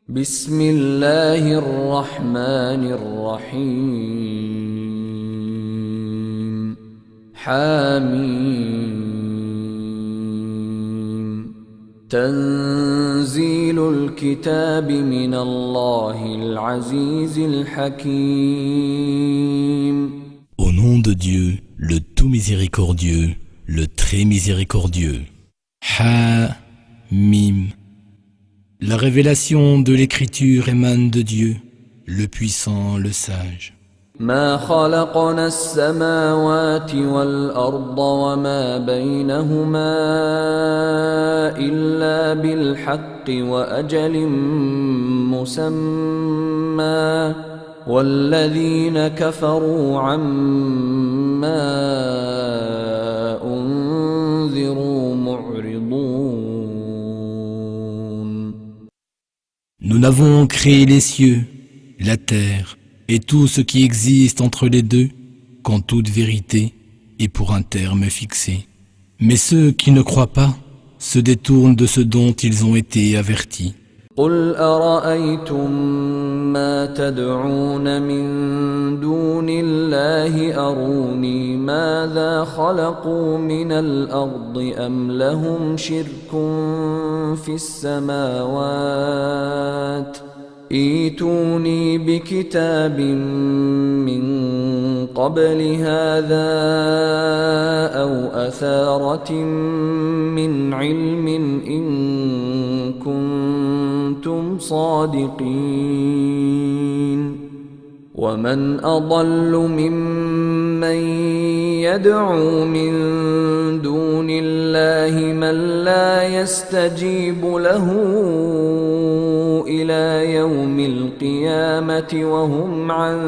بسم الله الرحمن الرحيم حاميم تنزيل الكتاب من الله العزيز الحكيم. Au nom de Dieu, le tout miséricordieux, le très miséricordieux. Ha-Mim. La révélation de l'écriture émane de Dieu, le puissant, le sage. ما خلقنا السماوات والأرض وما بينهما إلا بالحق وأجل مسمى والذين كفروا عما أنذروا معرضون. Nous n'avons créé les cieux, la terre et tout ce qui existe entre les deux qu'en toute vérité et pour un terme fixé. Mais ceux qui ne croient pas se détournent de ce dont ils ont été avertis. قل أرأيتم ما تدعون من دون الله أروني ماذا خلقوا من الأرض أم لهم شرك في السماوات ائتوني بكتاب من قبل هذا أو أثارة من علم إن كنتم صادقين ومن أضل ممن يدعو من دون الله من لا يستجيب له إلى يوم القيامة وهم عن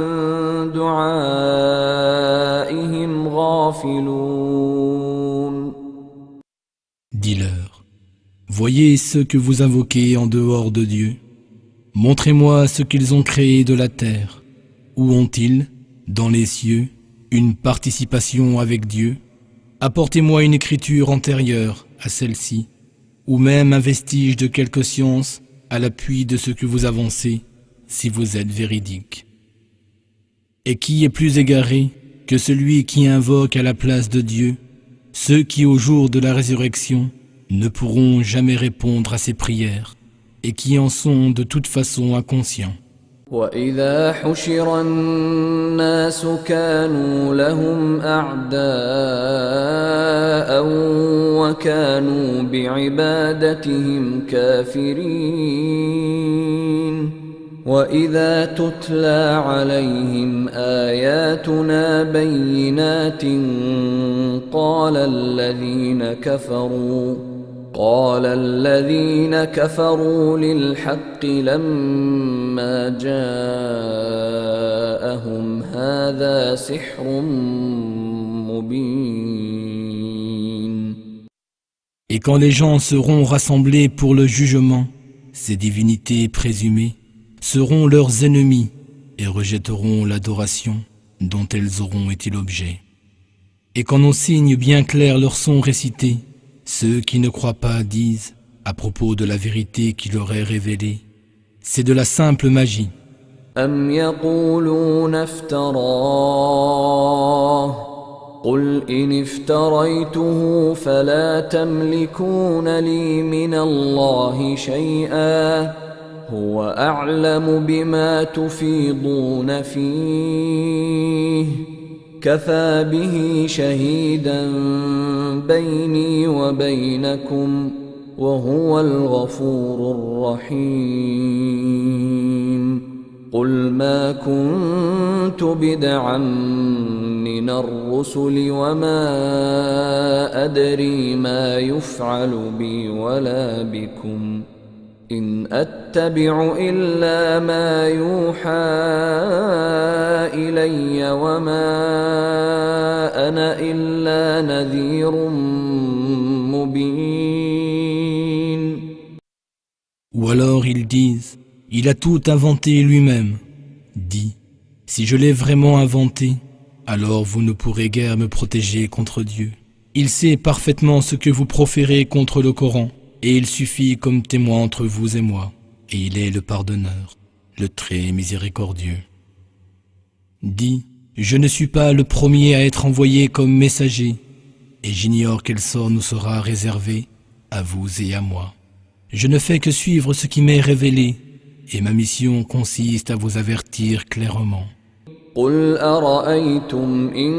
دعائهم غافلون. Dis-leur, voyez ceux que vous invoquez en dehors de Dieu. Montrez-moi ce qu'ils ont créé de la terre. Où ont-ils, dans les cieux, une participation avec Dieu? Apportez-moi une écriture antérieure à celle-ci, ou même un vestige de quelque science à l'appui de ce que vous avancez, si vous êtes véridique. Et qui est plus égaré que celui qui invoque à la place de Dieu ceux qui au jour de la résurrection ne pourront jamais répondre à ses prières et qui en sont de toute façon inconscients. وَإِذَا حُشِرَ النَّاسُ كَانُوا لَهُمْ أَعْدَاءً وَكَانُوا بِعِبَادَتِهِمْ كَافِرِينَ وَإِذَا تُتْلَى عَلَيْهِمْ آيَاتُنَا بَيِّنَاتٍ قال الذين كفروا للحق لما جاءهم هذا سحر مبين. Et quand les gens seront rassemblés pour le jugement, ces divinités présumées seront leurs ennemis et rejetteront l'adoration dont elles auront été l'objet. Et quand nos signes bien clairs leur sont récités, ceux qui ne croient pas disent, à propos de la vérité qui leur est révélée, c'est de la simple magie. أم يقولون افتراه قل إن افتريته فلا تملكون لي من الله شيئا هو أعلم بما تفيضون فيه كفى به شهيدا بيني وبينكم وهو الغفور الرحيم. قل ما كنت بدعا من الرسل وما أدري ما يفعل بي ولا بكم إن أتبع إلا ما يوحى إلي وما أنا إلا نذير مبين. Ou alors ils disent, il a tout inventé lui-même. Dis, si je l'ai vraiment inventé, alors vous ne pourrez guère me protéger contre Dieu. Il sait parfaitement ce que vous proférez contre le Coran, et il suffit comme témoin entre vous et moi. et il est le pardonneur, le très miséricordieux. Dis, je ne suis pas le premier à être envoyé comme messager, et j'ignore quel sort nous sera réservé, à vous et à moi. Je ne fais que suivre ce qui m'est révélé, et ma mission consiste à vous avertir clairement. قل أرأيتم إن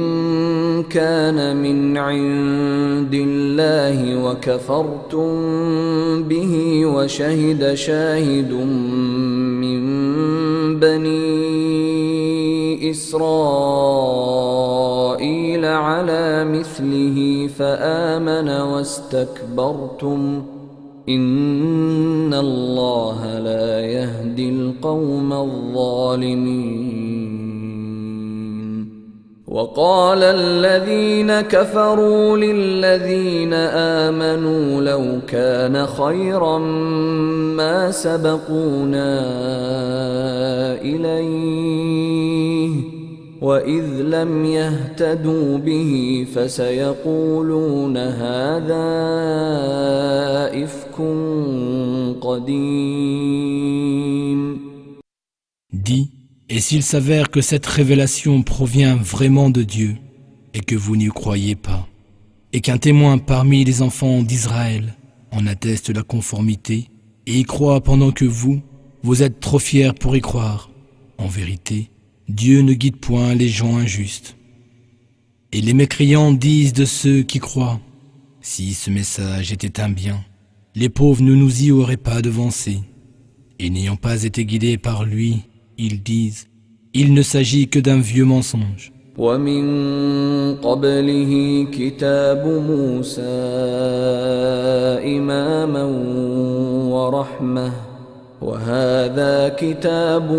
كان من عند الله وكفرتم به وشهد شاهد من بني إسرائيل على مثله فآمن واستكبرتم إن الله لا يهدي القوم الظالمين وقال الذين كفروا للذين آمنوا لو كان خيرا ما سبقونا إليه وإذ لم يهتدوا به فسيقولون هذا إفك قديم. Dis, et s'il s'avère que cette révélation provient vraiment de Dieu, et que vous n'y croyez pas, et qu'un témoin parmi les enfants d'Israël en atteste la conformité, et y croit pendant que vous êtes trop fiers pour y croire, en vérité, Dieu ne guide point les gens injustes. Et les mécréants disent de ceux qui croient, si ce message était un bien, les pauvres ne nous y auraient pas devancés. Et n'ayant pas été guidés par lui, ils disent, il ne s'agit que d'un vieux mensonge. ومن قبله كتاب موسى إماما ورحمة وهذا كتاب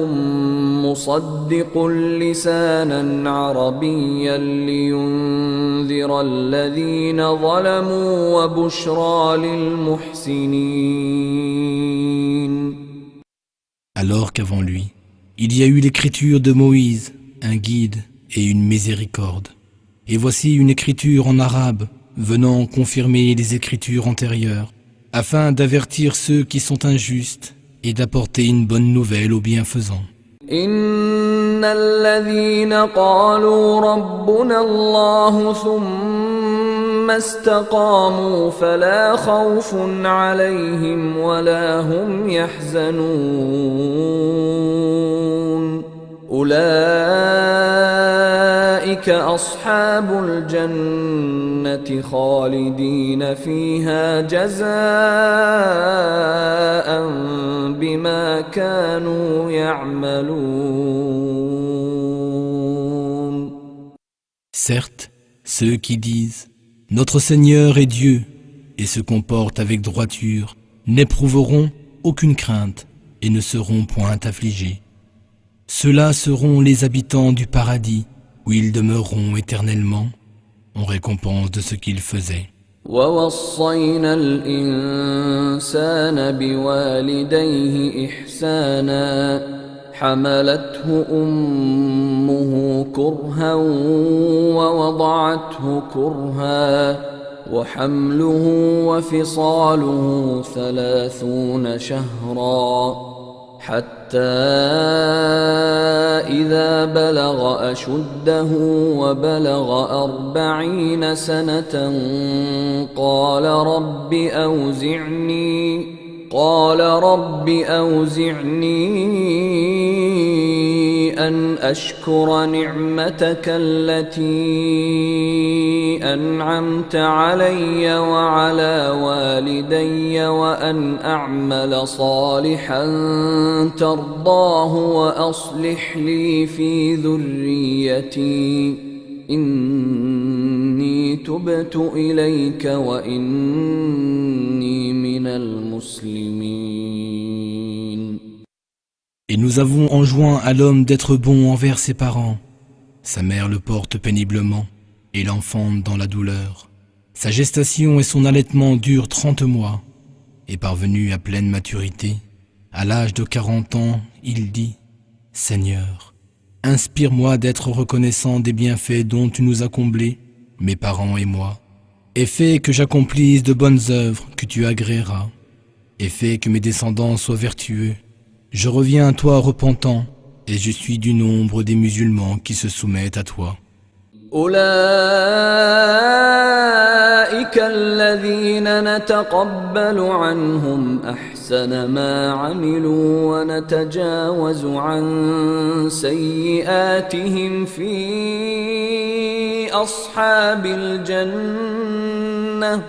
مصدق لسانا عربيا لينذر الذين ظلموا وبشرى للمحسنين. Alors qu'avant lui, il y a eu l'écriture de Moïse, un guide et une miséricorde. Et voici une écriture en arabe venant confirmer les écritures antérieures, afin d'avertir ceux qui sont injustes et d'apporter une bonne nouvelle aux bienfaisants. إن الذين قالوا ربنا الله ثم استقاموا فلا خوف عليهم ولا هم يحزنون أولئك أصحاب الجنة خالدين فيها جزاء بما كانوا يعملون. Certes, ceux qui disent « Notre Seigneur est Dieu » et se comportent avec droiture n'éprouveront aucune crainte et ne seront point affligés. Ceux-là seront les habitants du paradis où ils demeureront éternellement en récompense de ce qu'ils faisaient. ووصينا الإنسان بوالديه إحسانا حملته أمه كرها ووضعته كرها وحمله وفصاله 30 شهرا حتى إذا بلغ أشده وبلغ 40 سنة قال رب أوزعني أن أشكر نعمتك التي أنعمت علي وعلى والدي وأن أعمل صالحا ترضاه وأصلح لي في ذريتي إني تبت إليك وإني من المسلمين. Et nous avons enjoint à l'homme d'être bon envers ses parents. Sa mère le porte péniblement et l'enfante dans la douleur. Sa gestation et son allaitement durent 30 mois. Et parvenu à pleine maturité, à l'âge de 40 ans, il dit « Seigneur, inspire-moi d'être reconnaissant des bienfaits dont tu nous as comblés, mes parents et moi, et fais que j'accomplisse de bonnes œuvres que tu agréeras. et fais que mes descendants soient vertueux. Je reviens à toi repentant, et je suis du nombre des musulmans qui se soumettent à toi. أولئك الذين نتقبل عنهم أحسن ما عملوا ونتجاوز عن سيئاتهم في أصحاب الجنة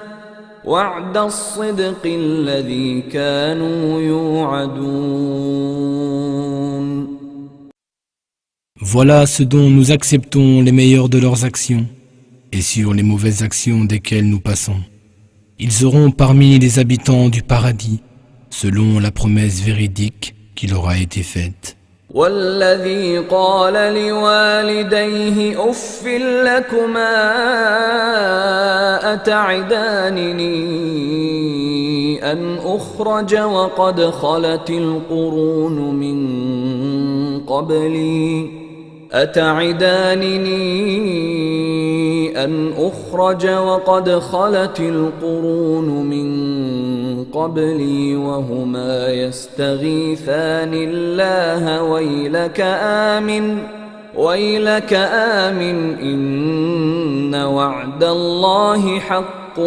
وعد الصدق الذي كانوا يوعدون. Voilà ce dont nous acceptons les meilleurs de leurs actions, et sur les mauvaises actions desquelles nous passons. Ils seront parmi les habitants du paradis, selon la promesse véridique qui leur a été faite. والذي قال لوالديه أف لكما أتعدانني أن أخرج وقد خلت القرون من قبلي أن أخرج وقد خلت القرون من قبلي وهما يستغيثان الله ويلك آمن إن وعد الله حق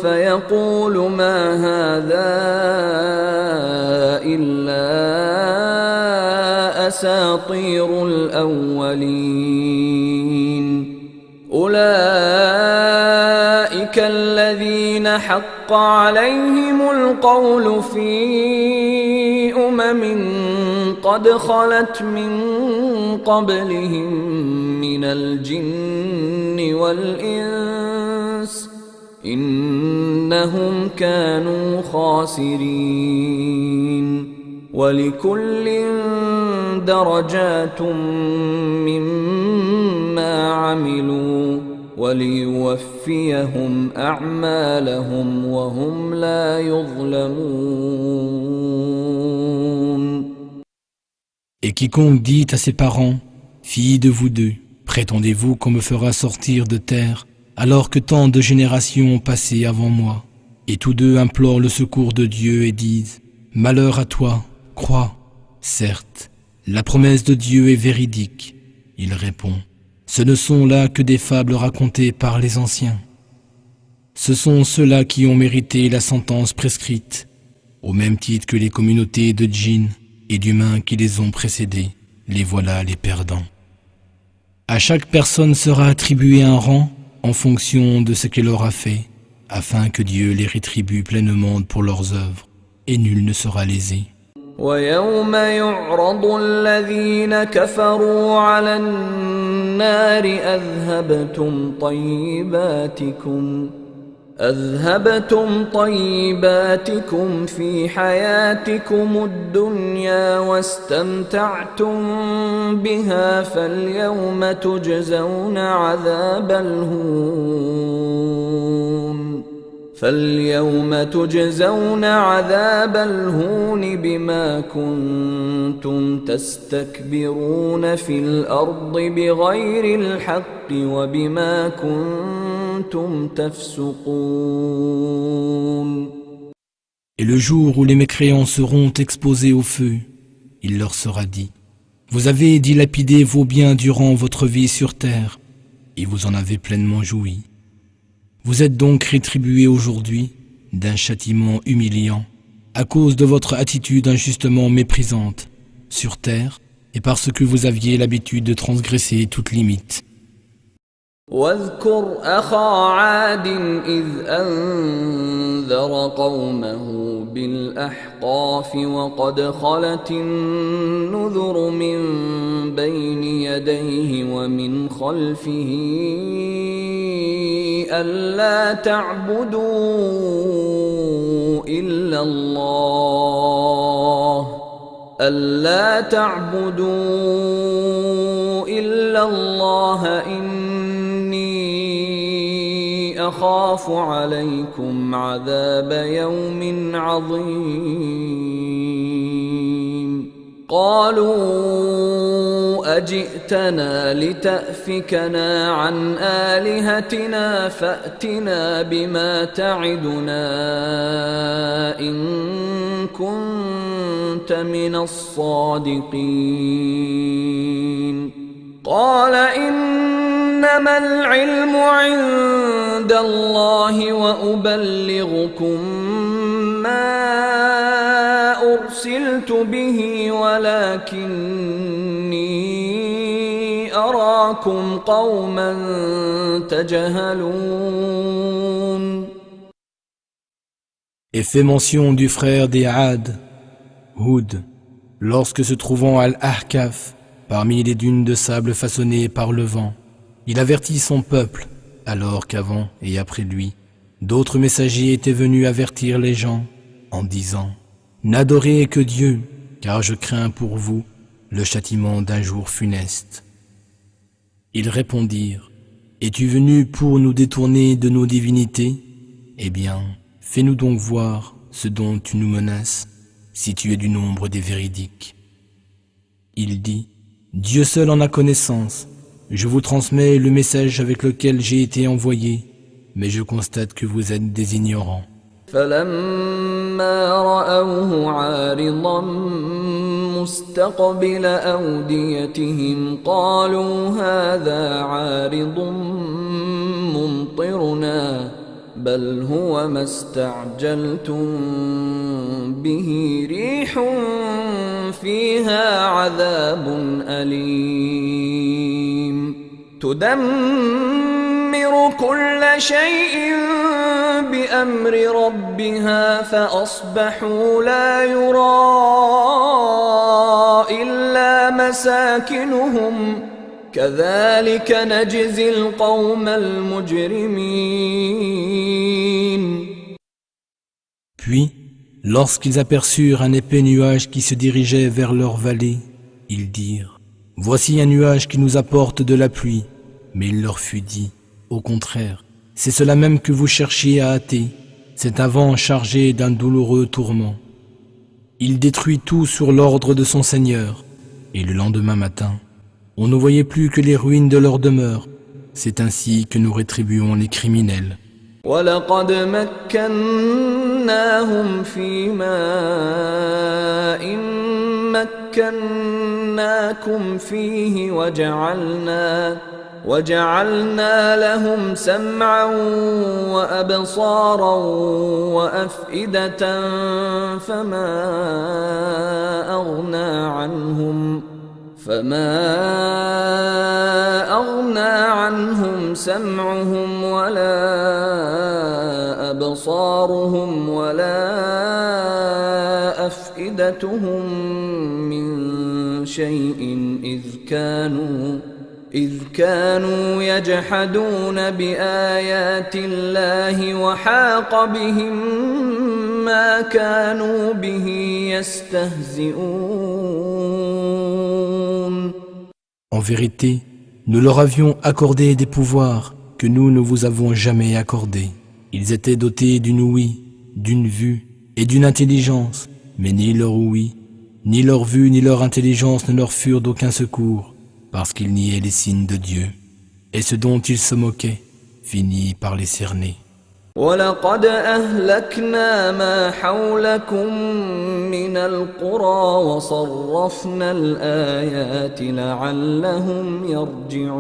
فيقول ما هذا إلا أساطير الأولين. أولئك الذين حق عليهم القول في قد خلت من قبلهم من الجن والإنس إنهم كانوا خاسرين. ولكل درجات مما عملوا وليوفيهم أعمالهم وهم لا يظلمون. Et quiconque dit à ses parents, filles de vous deux, prétendez-vous qu'on me fera sortir de terre alors que tant de générations ont passé avant moi? Et tous deux implorent le secours de Dieu et disent, malheur à toi, crois. Certes, la promesse de Dieu est véridique. Il répond, ce ne sont là que des fables racontées par les anciens. Ce sont ceux-là qui ont mérité la sentence prescrite, au même titre que les communautés de djinns et d'humains qui les ont précédés, les voilà les perdants. À chaque personne sera attribué un rang en fonction de ce qu'elle aura fait, afin que Dieu les rétribue pleinement pour leurs œuvres, et nul ne sera lésé. ويوم يعرض الذين كفروا على النار أذهبتم طيباتكم في حياتكم الدنيا واستمتعتم بها فاليوم تجزون عذاب الهون بما كنتم تستكبرون في الأرض بغير الحق وبما كنتم تفسقون. Et le jour où les mécréants seront exposés au feu, il leur sera dit, vous avez dilapidé vos biens durant votre vie sur terre, et vous en avez pleinement joui. Vous êtes donc rétribués aujourd'hui d'un châtiment humiliant à cause de votre attitude injustement méprisante sur terre et parce que vous aviez l'habitude de transgresser toute limite. واذكر أخا عاد إذ أنذر قومه بالأحقاف وقد خلت النذر من بين يديه ومن خلفه ألا تعبدوا إلا الله إني أخاف عليكم عذاب يوم عظيم. قالوا أجئتنا لتأفكنا عن آلهتنا فأتنا بما تعدنا إن كنت من الصادقين قال إنما العلم عند الله وأبلغكم ما أرسلت به ولكني أراكم قوما تجهلون. Et fait mention du frère des Had, Hud, lorsque se trouvant à Al-Ahkaf, parmi les dunes de sable façonnées par le vent, il avertit son peuple, alors qu'avant et après lui, d'autres messagers étaient venus avertir les gens en disant « N'adorez que Dieu, car je crains pour vous le châtiment d'un jour funeste. » Ils répondirent « Es-tu venu pour nous détourner de nos divinités? Eh bien, fais-nous donc voir ce dont tu nous menaces, si tu es du nombre des véridiques. » Il dit « Dieu seul en a connaissance. Je vous transmets le message avec lequel j'ai été envoyé, mais je constate que vous êtes des ignorants. » فلما رأوه عارضا مستقبل أوديتهم قالوا هذا عارض ممطرنا بل هو ما استعجلتم به ريح فيها عذاب أليم تدمر كل شيء بأمر ربها فأصبحوا لا يرى إلا مساكنهم كذلك نجزي القوم المجرمين. Puis, lorsqu'ils aperçurent un épais nuage qui se dirigeait vers leur vallée, ils dirent « Voici un nuage qui nous apporte de la pluie. » Mais il leur fut dit « Au contraire, c'est cela même que vous cherchiez à hâter. C'est un vent chargé d'un douloureux tourment. Il détruit tout sur l'ordre de son Seigneur. » Et le lendemain matin, on ne voyait plus que les ruines de leur demeure. C'est ainsi que nous rétribuons les criminels. وَلَقَدْ مَكَّنَّاهُمْ فِي مَاءٍ مَكَّنَّاكُمْ فِيهِ وَجَعَلْنَا لَهُمْ سَمْعًا وَأَبْصَارًا وَأَفْئِدَةً فَمَا أغنى عنهم سمعهم ولا أبصارهم ولا أفئدتهم من شيء إذ كانوا يجحدون بآيات الله وحاق بهم ما كانوا به يستهزئون. En vérité, nous leur avions accordé des pouvoirs que nous ne vous avons jamais accordés. Ils étaient dotés d'une ouïe, d'une vue et d'une intelligence, mais ni leur ouïe, ni leur vue, ni leur intelligence ne leur furent d'aucun secours, parce qu'ils niaient les signes de Dieu. Et ce dont ils se moquaient finit par les cerner. وَلَقَدْ أَهْلَكْنَا مَا حَوْلَكُمْ مِنَ الْقُرَى وَصَرَّفْنَا الْآيَاتِ لَعَلَّهُمْ يَرْجِعُونَ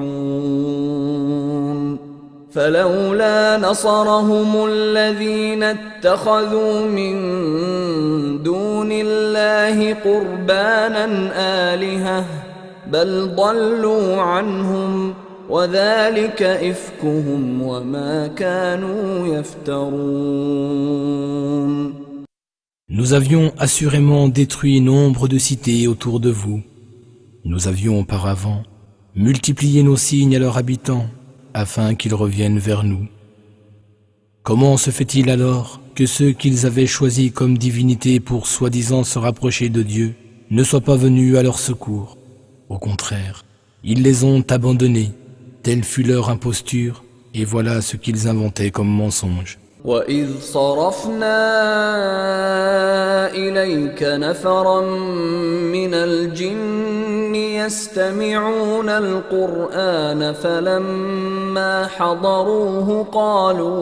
فَلَوْلَا نَصَرَهُمُ الَّذِينَ اتَّخَذُوا مِن دُونِ اللَّهِ قُرْبَانًا آلِهَةً بَلْ ضَلُّوا عَنْهُمْ وَذَلِكَ إِفْكُهُمْ وَمَا كَانُوا يَفْتَرُونَ. Nous avions assurément détruit nombre de cités autour de vous. Nous avions auparavant multiplié nos signes à leurs habitants, afin qu'ils reviennent vers nous. Comment se fait-il alors que ceux qu'ils avaient choisis comme divinités pour soi-disant se rapprocher de Dieu ne soient pas venus à leur secours? Au contraire, ils les ont abandonnés. Telle fut leur imposture, et voilà ce qu'ils inventaient comme mensonge. وإذ صرفنا إليك نفرا من الجن يستمعون القرآن فلما حضروه قالوا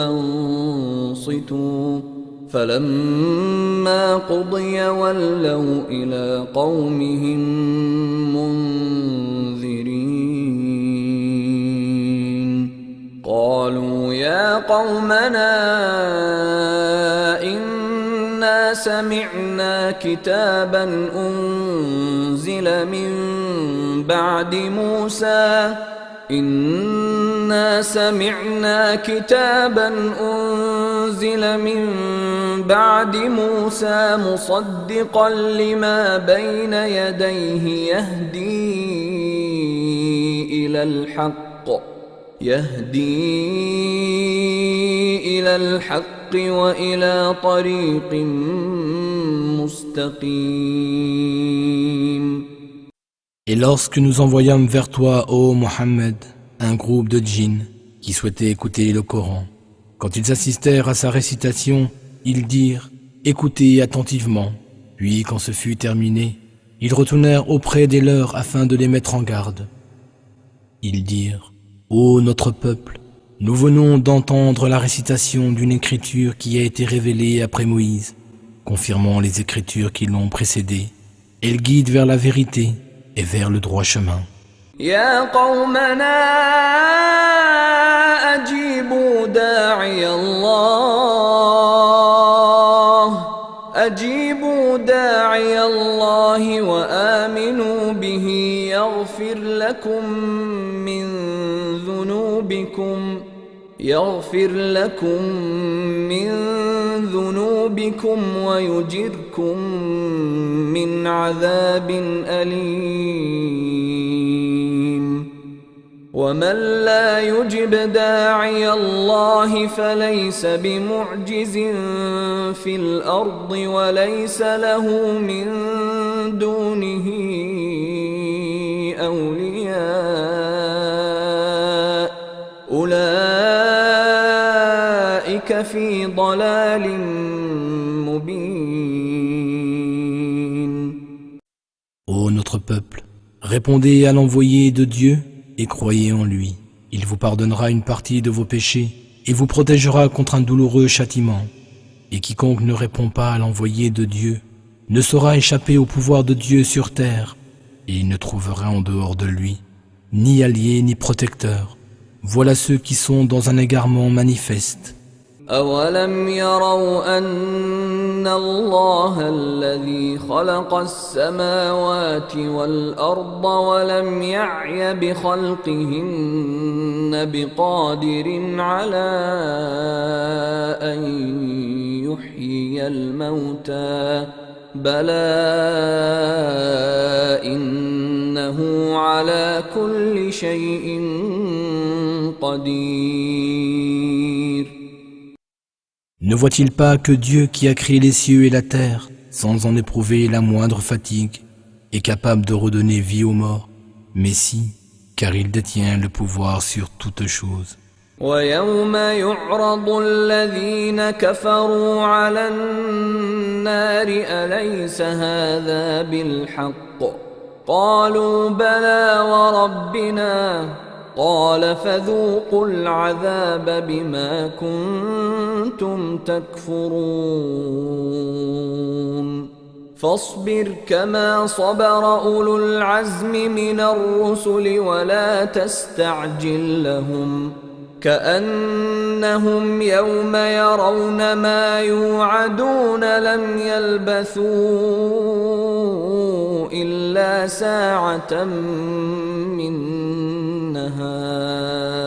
أنصتوا فلما قضي ولوا إلى قومهم منذرين قالوا يا قومنا إنا سمعنا كتابا أنزل من بعد موسى مصدقا لما بين يديه يهدي إلى الحق وإلى طريق مستقيم. Et lorsque nous envoyâmes vers toi, ô Mohammed, un groupe de djinns qui souhaitaient écouter le Coran, quand ils assistèrent à sa récitation, ils dirent « Écoutez attentivement ». Puis, quand ce fut terminé, ils retournèrent auprès des leurs afin de les mettre en garde. Ils dirent « Ô notre peuple, nous venons d'entendre la récitation d'une écriture qui a été révélée après Moïse, confirmant les écritures qui l'ont précédée. Elle guide vers la vérité et vers le droit chemin. يا قومنا أجيبوا داعي الله وآمنوا به يغفر لكم من ذنوبكم ويجركم من عذاب أليم ومن لا يجب داعي الله فليس بمعجز في الأرض وليس له من دونه أولياء أولئك في ضلال مبين. Ô notre peuple, répondez à l'envoyé de Dieu et croyez en lui. Il vous pardonnera une partie de vos péchés et vous protégera contre un douloureux châtiment. Et quiconque ne répond pas à l'envoyé de Dieu ne saura échapper au pouvoir de Dieu sur terre, et il ne trouvera en dehors de lui ni allié ni protecteur. Voilà ceux qui sont dans un égarement manifeste. أولم يروا أن الله الذي خلق السماوات والأرض ولم يعي بخلقهن بقادر على أن يحيي الموتى بلى إنه على كل شيء قدير. Ne voit-il pas que Dieu qui a créé les cieux et la terre, sans en éprouver la moindre fatigue, est capable de redonner vie aux morts? Mais si, car il détient le pouvoir sur toutes choses. ويوم يعرض الذين كفروا على النار أليس هذا بالحق قالوا بلى وربنا قال فذوقوا العذاب بما كنتم تكفرون فاصبر كما صبر أولو العزم من الرسل ولا تستعجل لهم كأنهم يوم يرون ما يوعدون لم يلبثوا إلا ساعة من نهار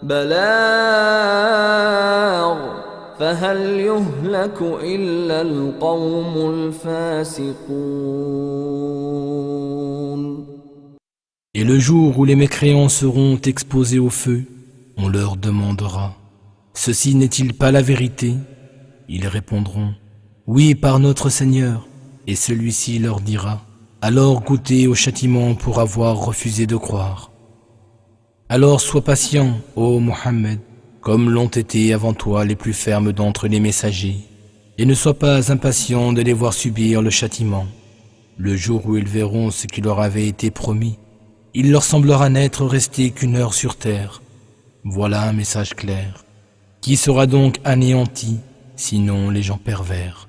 بلاغ فهل يهلك إلا القوم الفاسقون. Et le jour où les mécréants seront exposés au feu, on leur demandera « Ceci n'est-il pas la vérité ?» Ils répondront « Oui, par notre Seigneur. » Et celui-ci leur dira « Alors goûtez au châtiment pour avoir refusé de croire. » Alors sois patient, ô Mohammed, comme l'ont été avant toi les plus fermes d'entre les messagers, et ne sois pas impatient de les voir subir le châtiment. Le jour où ils verront ce qui leur avait été promis, il leur semblera n'être resté qu'une heure sur terre. Voilà un message clair. Qui sera donc anéanti, sinon les gens pervers?